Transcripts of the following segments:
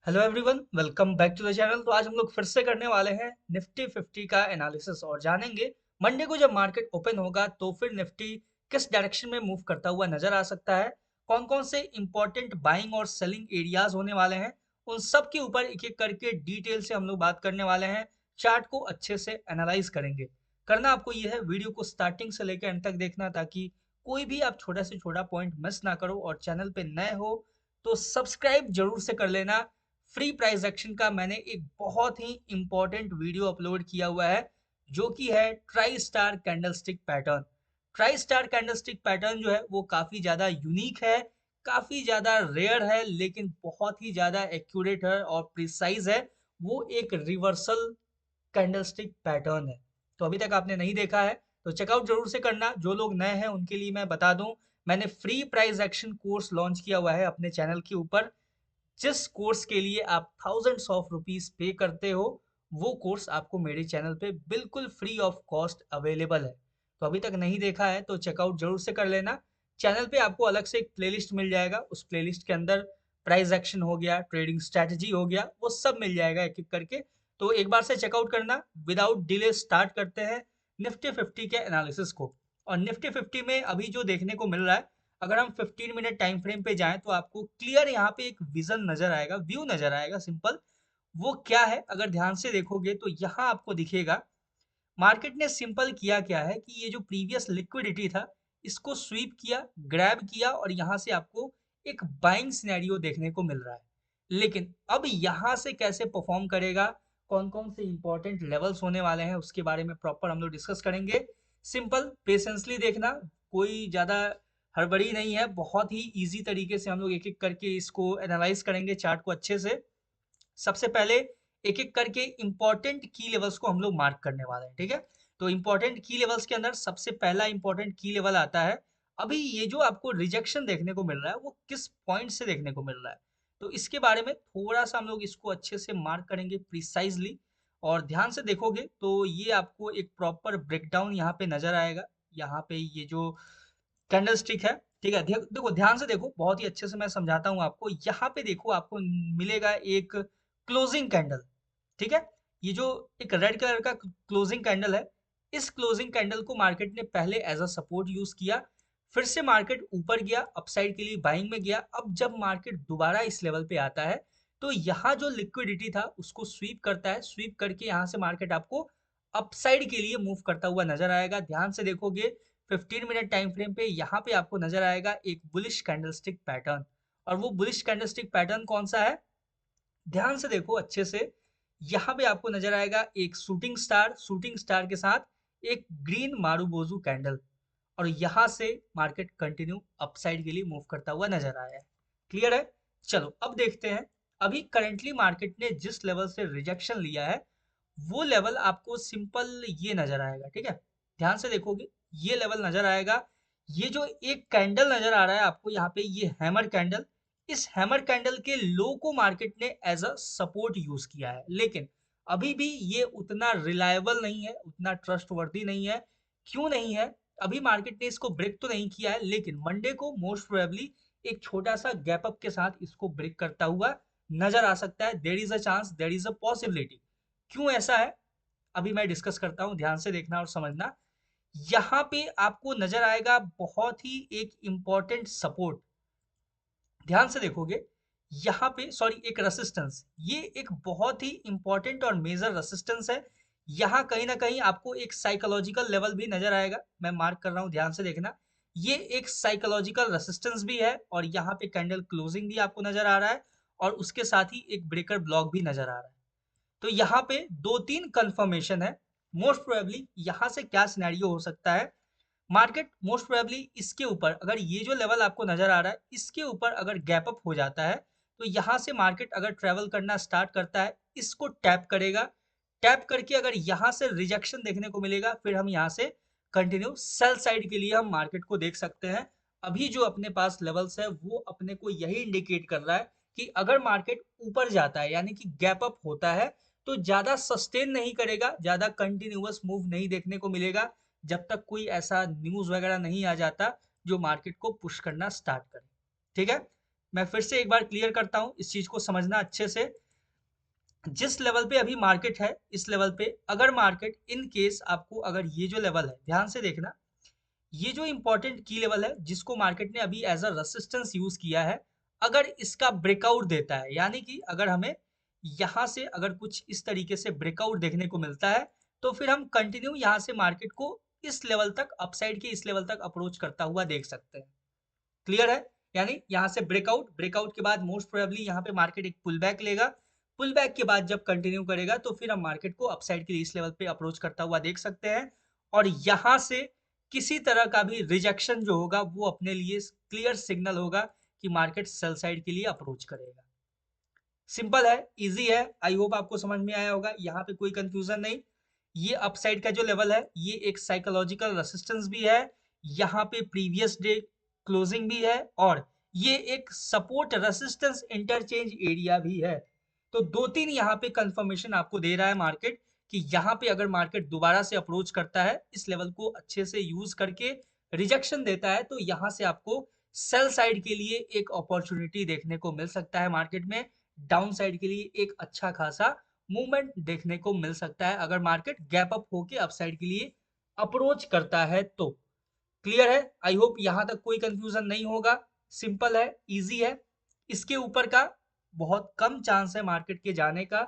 Hello everyone, welcome back to the channel. तो आज हम लोग फिर से करने वाले हैं निफ्टी 50 का एनालिसिस और जानेंगे मंडे को जब मार्केट ओपन होगा तो फिर निफ्टी किस डायरेक्शन में मूव करता हुआ नजर आ सकता है, कौन कौन से इंपॉर्टेंट बाइंग और सेलिंग एरियाज होने वाले हैं, उन सब के ऊपर एक एक करके डिटेल से हम लोग बात करने वाले हैं। चार्ट को अच्छे से एनालाइज करेंगे। करना आपको यह है, वीडियो को स्टार्टिंग से लेकर एंड तक देखना ताकि कोई भी आप छोटा से छोटा पॉइंट मिस ना करो। और चैनल पे नए हो तो सब्सक्राइब जरूर से कर लेना। फ्री प्राइस एक्शन का मैंने एक बहुत ही इंपॉर्टेंट वीडियो अपलोड किया हुआ है जो कि है try star candlestick pattern. Try star candlestick pattern जो है वो काफी ज्यादा यूनिक है, काफी ज्यादा रेयर है, लेकिन बहुत ही ज्यादा एक्यूरेट है और प्रिसाइज है। वो एक रिवर्सल कैंडलस्टिक पैटर्न है। तो अभी तक आपने नहीं देखा है तो चेकआउट जरूर से करना। जो लोग नए हैं उनके लिए मैं बता दूं, मैंने free price action course launch किया हुआ है अपने चैनल के ऊपर। जिस कोर्स के लिए आप थाउजेंड्स ऑफ रुपीस पे करते हो, वो कोर्स आपको मेरे चैनल पे बिल्कुल फ्री ऑफ कॉस्ट अवेलेबल है। तो अभी तक नहीं देखा है तो चेकआउट जरूर से कर लेना। चैनल पे आपको अलग से एक प्लेलिस्ट मिल जाएगा, उस प्लेलिस्ट के अंदर प्राइस एक्शन हो गया, ट्रेडिंग स्ट्रैटेजी हो गया, वो सब मिल जाएगा एक एक करके। तो एक बार से चेकआउट करना। विदाउट डिले स्टार्ट करते हैं निफ्टी 50 के एनालिसिस को। और निफ्टी 50 में अभी जो देखने को मिल रहा है, अगर हम 15 मिनट टाइम फ्रेम पे जाएं तो आपको क्लियर यहाँ पे एक विजन नजर आएगा, व्यू नजर आएगा सिंपल। वो क्या है, अगर ध्यान से देखोगे तो यहाँ आपको दिखेगा मार्केट ने सिंपल किया क्या है कि ये जो प्रीवियस लिक्विडिटी था इसको स्वीप किया, ग्रैब किया और यहाँ से आपको एक बाइंग सिनेरियो देखने को मिल रहा है। लेकिन अब यहाँ से कैसे परफॉर्म करेगा, कौन कौन से इंपॉर्टेंट लेवल्स होने वाले हैं, उसके बारे में प्रॉपर हम लोग डिस्कस करेंगे। सिंपल पेशेंसली देखना, कोई ज़्यादा हड़बड़ी नहीं है, बहुत ही इजी तरीके से हम लोग एक एक करके इसको एनालाइज करेंगे चार्ट को अच्छे से। सबसे पहले एक एक करके इंपॉर्टेंट की लेवल्स को हम लोग मार्क करने वाले हैं, ठीक है। तो इंपॉर्टेंट की लेवल्स के अंदर सबसे पहला इंपॉर्टेंट की लेवल आता है, अभी ये जो आपको रिजेक्शन देखने को मिल रहा है वो किस पॉइंट से देखने को मिल रहा है। तो इसके बारे में थोड़ा सा हम लोग इसको अच्छे से मार्क करेंगे प्रिसाइजली। और ध्यान से देखोगे तो ये आपको एक प्रॉपर ब्रेकडाउन यहाँ पे नजर आएगा। यहाँ पे ये जो कैंडल स्टिक है, ठीक है, देखो ध्यान से देखो, बहुत ही अच्छे से मैं समझाता हूँ आपको। यहाँ पे देखो आपको मिलेगा एक क्लोजिंग कैंडल, ठीक है। ये जो एक रेड कलर का क्लोजिंग कैंडल है, इस क्लोजिंग कैंडल को मार्केट ने पहले एज अ सपोर्ट यूज किया, फिर से मार्केट ऊपर गया, अपसाइड के लिए बाइंग में गया। अब जब मार्केट दोबारा इस लेवल पे आता है तो यहाँ जो लिक्विडिटी था उसको स्वीप करता है, स्वीप करके यहाँ से मार्केट आपको अपसाइड के लिए मूव करता हुआ नजर आएगा। ध्यान से देखोगे 15 मिनट टाइम फ्रेम पे यहाँ पे आपको नजर आएगा एक बुलिश कैंडलस्टिक पैटर्न। और वो बुलिश कैंडलस्टिक पैटर्न कौन सा है, ध्यान से देखो अच्छे से। यहाँ पे आपको नजर आएगा एक शूटिंग स्टार, शूटिंग स्टार के साथ एक ग्रीन मारूबोजू कैंडल। और यहाँ से मार्केट कंटिन्यू अपसाइड के लिए मूव करता हुआ नजर आया है। क्लियर है। चलो अब देखते हैं, अभी करंटली मार्केट ने जिस लेवल से रिजेक्शन लिया है वो लेवल आपको सिंपल ये नजर आएगा, ठीक है। ध्यान से देखोगे ये लेवल नजर आएगा। ये जो एक कैंडल नजर आ रहा है आपको यहाँ पे, ये हैमर कैंडल, इस हैमर कैंडल के लो को मार्केट ने एज अ सपोर्ट यूज किया है। लेकिन अभी भी ये उतना रिलायबल नहीं है, उतना ट्रस्टवर्दी नहीं है। क्यों नहीं है, अभी मार्केट ने इसको ब्रेक तो नहीं किया है, लेकिन मंडे को मोस्ट प्रोबेबली एक छोटा सा गैप अप के साथ इसको ब्रेक करता हुआ नजर आ सकता है। There is a chance, there is a possibility. क्यों ऐसा है, अभी मैं डिस्कस करता हूं, ध्यान से देखना और समझना। यहाँ पे आपको नजर आएगा बहुत ही एक इंपॉर्टेंट सपोर्ट। ध्यान से देखोगे यहाँ पे, सॉरी, एक रेसिस्टेंस, ये एक बहुत ही इंपॉर्टेंट और मेजर रेसिस्टेंस है। यहाँ कहीं ना कहीं आपको एक साइकोलॉजिकल लेवल भी नजर आएगा, मैं मार्क कर रहा हूँ, ध्यान से देखना। ये एक साइकोलॉजिकल रेसिस्टेंस भी है और यहाँ पे कैंडल क्लोजिंग भी आपको नजर आ रहा है और उसके साथ ही एक ब्रेकर ब्लॉक भी नजर आ रहा है। तो यहाँ पे दो तीन कंफर्मेशन है। मोस्ट प्रोबेबली यहाँ से क्या सिनेरियो हो सकता है, मार्केट मोस्ट प्रोबेबली इसके ऊपर, अगर ये जो लेवल आपको नजर आ रहा है इसके ऊपर अगर गैप अप हो जाता है तो यहाँ से मार्केट अगर ट्रेवल करना स्टार्ट करता है, इसको टैप करेगा। टैप करके अगर यहाँ से रिजेक्शन देखने को मिलेगा, फिर हम यहाँ से कंटिन्यू सेल साइड के लिए हम मार्केट को देख सकते हैं। अभी जो अपने पास लेवल्स है वो अपने को यही इंडिकेट कर रहा है कि अगर मार्केट ऊपर जाता है यानी कि गैप अप होता है तो ज्यादा सस्टेन नहीं करेगा, ज्यादा कंटिन्यूअस मूव नहीं देखने को मिलेगा जब तक कोई ऐसा न्यूज वगैरह नहीं आ जाता जो मार्केट को पुश करना स्टार्ट करे, ठीक है। मैं फिर से एक बार क्लियर करता हूँ, इस चीज को समझना अच्छे से। जिस लेवल पे अभी मार्केट है, इस लेवल पे अगर मार्केट इन केस आपको, अगर ये जो लेवल है ध्यान से देखना, ये जो इंपॉर्टेंट की लेवल है जिसको मार्केट ने अभी एज अ रेसिस्टेंस यूज किया है, अगर इसका ब्रेकआउट देता है, यानी कि अगर हमें यहाँ से अगर कुछ इस तरीके से ब्रेकआउट देखने को मिलता है, तो फिर हम कंटिन्यू यहाँ से मार्केट को इस लेवल तक, अपसाइड के इस लेवल तक अप्रोच करता हुआ देख सकते हैं। क्लियर है? यानी यहाँ से ब्रेकआउट, ब्रेकआउट के बाद मोस्ट प्रोबेबली यहाँ पे मार्केट एक पुल बैक लेगा, पुल बैक के बाद जब कंटिन्यू करेगा तो फिर हम मार्केट को अपसाइड के लिए इस लेवल पे अप्रोच करता हुआ देख सकते हैं। और यहाँ से किसी तरह का भी रिजेक्शन जो होगा वो अपने लिए क्लियर सिग्नल होगा कि मार्केट सेल साइड के लिए अप्रोच करेगा। सिंपल है, इजी है, आई होप आपको समझ में आया होगा, यहाँ पे कोई कंफ्यूजन नहीं। ये अपसाइड का जो लेवल है ये एक साइकोलॉजिकल रेसिस्टेंस भी है, यहाँ पे प्रीवियस डे क्लोजिंग भी है, और ये एक सपोर्ट रेसिस्टेंस इंटरचेंज एरिया भी है। तो दो तीन यहाँ पे कंफर्मेशन आपको दे रहा है मार्केट कि यहाँ पे अगर मार्केट दोबारा से अप्रोच करता है, इस लेवल को अच्छे से यूज करके रिजेक्शन देता है, तो यहाँ से आपको सेल साइड के लिए एक अपॉर्चुनिटी देखने को मिल सकता है मार्केट में, डाउन साइड के लिए एक अच्छा खासा मूवमेंट देखने को मिल सकता है अगर मार्केट गैप अप होके अपसाइड के लिए अप्रोच करता है तो। क्लियर है? आई होप यहाँ तक कोई कंफ्यूजन नहीं होगा, सिंपल है, इजी है। इसके ऊपर का बहुत कम चांस है मार्केट के जाने का,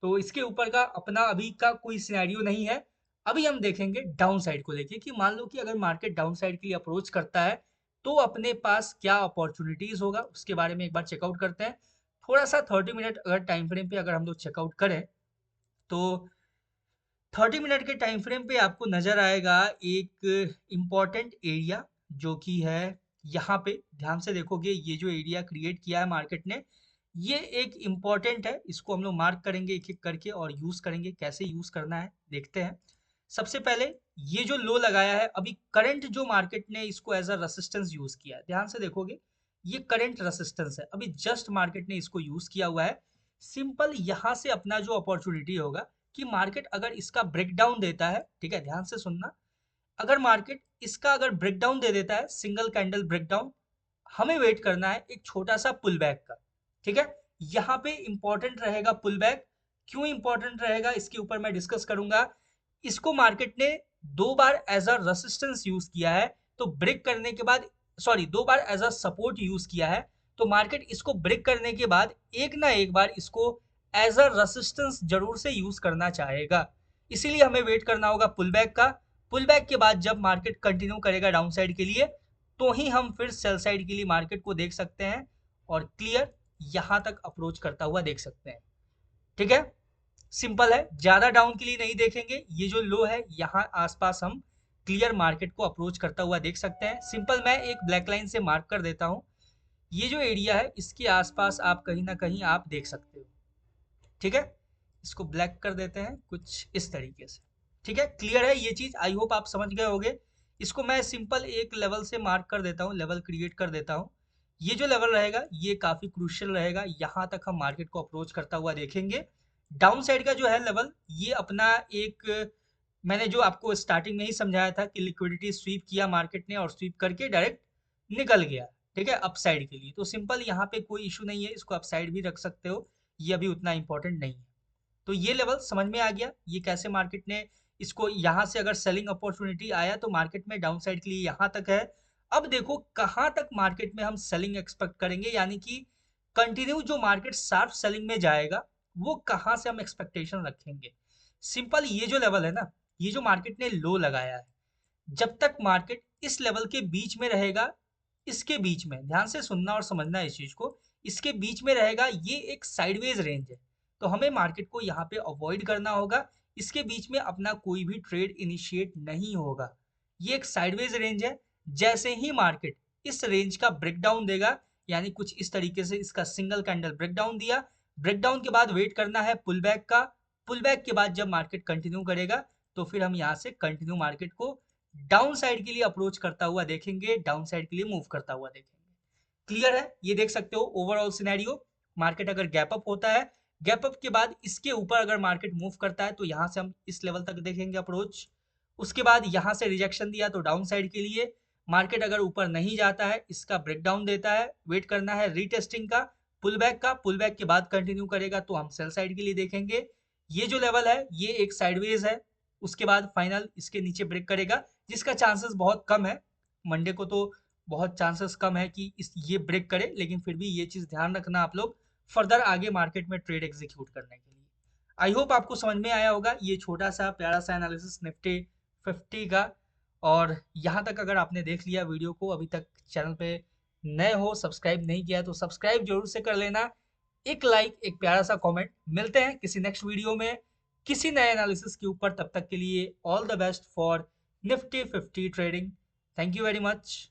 तो इसके ऊपर का अपना अभी का कोई सिनेरियो नहीं है। अभी हम देखेंगे डाउन साइड को लेके कि मान लो कि अगर मार्केट डाउन साइड के लिए अप्रोच करता है तो अपने पास क्या अपॉर्चुनिटीज होगा, उसके बारे में एक बार चेकआउट करते हैं। थोड़ा सा 30 मिनट अगर टाइम फ्रेम पे अगर हम लोग चेकआउट करें तो 30 मिनट के टाइम फ्रेम पे आपको नजर आएगा एक इम्पॉर्टेंट एरिया, जो कि है यहाँ पे। ध्यान से देखोगे ये जो एरिया क्रिएट किया है मार्केट ने, ये एक इम्पॉर्टेंट है, इसको हम लोग मार्क करेंगे एक एक करके और यूज करेंगे। कैसे यूज करना है देखते हैं। सबसे पहले ये जो लो लगाया है अभी करंट, जो मार्केट ने इसको एज अ रेसिस्टेंस यूज किया है, ध्यान से देखोगे ये करंट रेसिस्टेंस है, अभी जस्ट मार्केट ने इसको यूज किया हुआ है। सिंपल यहाँ से अपना जो अपॉर्चुनिटी होगा कि मार्केट अगर इसका ब्रेकडाउन देता है, ठीक है ध्यान से सुनना, अगर मार्केट इसका अगर ब्रेकडाउन दे देता है, सिंगल कैंडल ब्रेकडाउन, हमें वेट करना है एक छोटा सा पुल बैक का। ठीक है, यहाँ पे इंपॉर्टेंट रहेगा पुल बैक। क्यों इंपॉर्टेंट रहेगा इसके ऊपर मैं डिस्कस करूंगा। इसको मार्केट ने दो बार एज अ रेसिस्टेंस यूज किया है, तो ब्रेक करने के बाद, सॉरी दो बार एज अ सपोर्ट यूज किया है, तो मार्केट इसको ब्रेक करने के बाद एक ना एक बार इसको एज अ रेसिस्टेंस जरूर से यूज करना चाहेगा। इसीलिए हमें वेट करना होगा पुल बैक का। पुल बैक के बाद जब मार्केट कंटिन्यू करेगा डाउन साइड के लिए, तो ही हम फिर सेल साइड के लिए मार्केट को देख सकते हैं और क्लियर यहां तक अप्रोच करता हुआ देख सकते हैं। ठीक है, सिंपल है, ज्यादा डाउन के लिए नहीं देखेंगे। ये जो लो है यहाँ आसपास हम क्लियर मार्केट को अप्रोच करता हुआ देख सकते हैं। सिंपल मैं एक ब्लैक लाइन से मार्क कर देता हूँ, ये जो एरिया है इसके आसपास आप कहीं ना कहीं आप देख सकते हो। ठीक है, इसको ब्लैक कर देते हैं कुछ इस तरीके से। ठीक है, क्लियर है ये चीज, आई होप आप समझ गए होंगे। इसको मैं सिंपल एक लेवल से मार्क कर देता हूँ, लेवल क्रिएट कर देता हूँ। ये जो लेवल रहेगा ये काफी क्रूशियल रहेगा, यहाँ तक हम मार्केट को अप्रोच करता हुआ देखेंगे। डाउन साइड का जो है लेवल, ये अपना एक, मैंने जो आपको स्टार्टिंग में ही समझाया था कि लिक्विडिटी स्वीप किया मार्केट ने और स्वीप करके डायरेक्ट निकल गया। ठीक है, अपसाइड के लिए तो सिंपल यहाँ पे कोई इशू नहीं है, इसको अपसाइड भी रख सकते हो, ये अभी उतना इंपॉर्टेंट नहीं है। तो ये लेवल समझ में आ गया, ये कैसे मार्केट ने इसको, यहाँ से अगर सेलिंग अपॉर्चुनिटी आया तो मार्केट में डाउन साइड के लिए यहाँ तक है। अब देखो कहाँ तक मार्केट में हम सेलिंग एक्सपेक्ट करेंगे, यानी कि कंटिन्यू जो मार्केट शार्प सेलिंग में जाएगा वो कहाँ से हम एक्सपेक्टेशन रखेंगे। सिंपल ये जो लेवल है ना, ये जो मार्केट ने लो लगाया है, जब तक मार्केट इस लेवल के बीच में रहेगा, इसके बीच में ध्यान से सुनना और समझना इस चीज को, इसके बीच में रहेगा, ये एक साइडवेज रेंज है, तो हमें मार्केट को यहाँ पे अवॉइड करना होगा। इसके बीच में अपना कोई भी ट्रेड इनिशिएट नहीं होगा। ये एक साइडवेज रेंज है, जैसे ही मार्केट इस रेंज का ब्रेकडाउन देगा, यानी कुछ इस तरीके से इसका सिंगल कैंडल ब्रेकडाउन दिया, ब्रेकडाउन के बाद वेट करना है पुल बैक का। पुल बैक के बाद जब मार्केट कंटिन्यू करेगा तो फिर हम यहाँ से कंटिन्यू मार्केट को डाउन साइड के लिए अप्रोच करता हुआ देखेंगे, डाउन साइड के लिए मूव करता हुआ देखेंगे। क्लियर है, ये देख सकते हो ओवरऑल सिनेरियो। मार्केट अगर गैप अप होता है, गैप अप के बाद इसके ऊपर अगर मार्केट मूव करता है तो यहाँ से हम इस लेवल तक देखेंगे अप्रोच। उसके बाद यहाँ से रिजेक्शन दिया तो डाउन साइड के लिए, मार्केट अगर ऊपर नहीं जाता है, इसका ब्रेकडाउन देता है, वेट करना है रीटेस्टिंग का, पुल बैक के बाद कंटिन्यू करेगा तो हम सेल साइड के लिए देखेंगे। ये जो लेवल है ये एक साइडवेज है, उसके बाद फाइनल इसके नीचे ब्रेक करेगा, जिसका चांसेस बहुत कम है। मंडे को तो बहुत चांसेस कम है कि ये ब्रेक करे, लेकिन फिर भी ये चीज़ ध्यान रखना आप लोग फर्दर आगे मार्केट में ट्रेड एग्जीक्यूट करने के लिए। आई होप आपको समझ में आया होगा ये छोटा सा प्यारा सा एनालिसिस निफ्टी 50 का। और यहाँ तक अगर आपने देख लिया वीडियो को, अभी तक चैनल पे नए हो, सब्सक्राइब नहीं किया तो सब्सक्राइब जरूर से कर लेना, एक लाइक, एक प्यारा सा कमेंट। मिलते हैं किसी नेक्स्ट वीडियो में किसी नए एनालिसिस के ऊपर। तब तक के लिए all the best for Nifty 50 trading. Thank you very much.